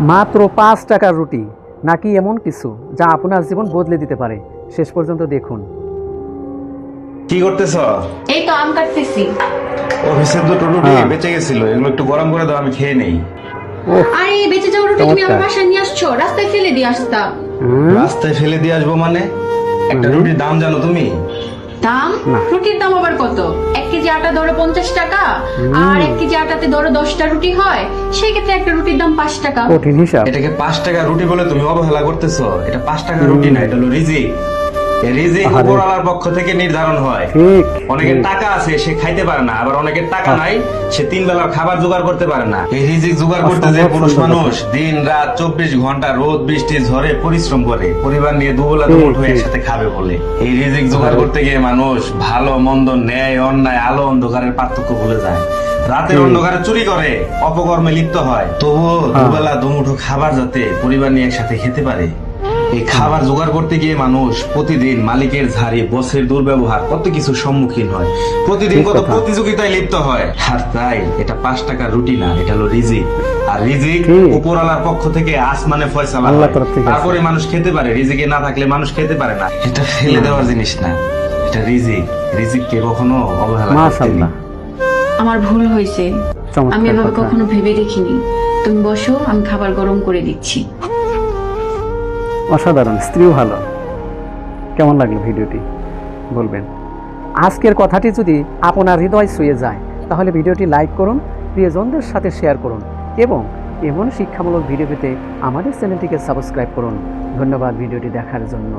মাত্র ৫ টাকার রুটি নাকি এমন কিছু যা আপনার জীবন বদলে দিতে পারে? শেষ পর্যন্ত দেখুন। কি করতেছ? এই তো আম কাটতেছি। অফিসের দুটো রুটি হ্যাঁ। বেঁচে গেছিল, এগুলো একটু গরম করে দাও, আমি খেয়ে নেই। আরে বেঁচে যাওয়া রুটি তুমি আমার চমৎকার। বাসায় নিয়ে আসছো, রাস্তায় ফেলে দিয়ে আসতাম। রাস্তায় ফেলে দিয়ে আসবো মানে? একটা রুটির দাম জানো তুমি? দাম? না। রুটির দাম আবার কত? 1 কেজি আটা ধরো 50 টাকা, আর 1 কেজি আটাতে ধরো 10টা রুটি হয়, সেই ক্ষেত্রে একটা রুটির দাম 5 টাকা। কঠিন হিসাব। এটাকে ৫ টাকা রুটি বলে তুমি অবহেলা করতেছো? এটা ৫ টাকা রুটি না, এটা হলো রিজিক। এই রিজিক আহারে। উপরওয়ালার পক্ষ থেকে নির্ধারণ হয়। ঠিক অনেকের ঠিক। টাকা আছে, সে খাইতে পারে না, আবার অনেকের টাকা নাই, সে 3 বেলার খাবার জোগাড় করতে পারে না। এই রিজিক জোগাড় করতে যে অসম্ভব পুরুষ সুন্দর মানুষ দিন রাত 24 ঘন্টা রোদ বৃষ্টি ঝড়ে পরিশ্রম করে পরিবার নিয়ে দুবেলা দুমুঠো ঠিক। একসাথে খাবে বলে। এই রিজিক জোগাড় করতে গিয়ে মানুষ ভালো মন্দ, ন্যায় অন্যায়, আলো অন্ধকারের পার্থক্য ভুলে যায়। রাতের অন্ধকারে চুরি করে, অপকর্মে লিপ্ত হয়, তবুও দুবেলা দুমুঠো খাবার যাতে পরিবার নিয়ে একসাথে খেতে পারে। এই খাবার জোগাড় করতে গিয়ে মানুষ প্রতিদিন মালিকের ঝাড়ি, বসের দুর্ব্যবহার, কত কিছু সম্মুখীন হয়, প্রতিদিন ঠিক কত কথা। প্রতিযোগিতায় লিপ্ত হয়। আর তাই এটা 5 টাকার রুটি না, এটা হলো রিজিক। আর রিজিক ঠিক। উপরওয়ালার পক্ষ থেকে আসমানে ফয়সালা আল্লাহর হয়, তরফ থেকে তারপরে মানুষ খেতে পারে। রিজিকে না থাকলে মানুষ খেতে পারে না। এটা ফেলে দেওয়ার জিনিস না, এটা রিজিক। রিজিককে কখনো অবহেলা করতে মাশাআল্লাহ, নেই। আমার ভুল হয়েছে, চমৎকার আমি এভাবে কথা। কখনো ভেবে দেখিনি। তুমি বসো, আমি খাবার গরম করে দিচ্ছি। অসাধারণ, স্ত্রীও ভালো। কেমন লাগলো ভিডিওটি বলবেন। আজকের কথাটি যদি আপনার হৃদয় ছুঁয়ে যায় তাহলে ভিডিওটি লাইক করুন, প্রিয়জনদের সাথে শেয়ার করুন এবং এমন শিক্ষামূলক ভিডিও পেতে আমাদের চ্যানেলটিকে সাবস্ক্রাইব করুন। ধন্যবাদ ভিডিওটি দেখার জন্য।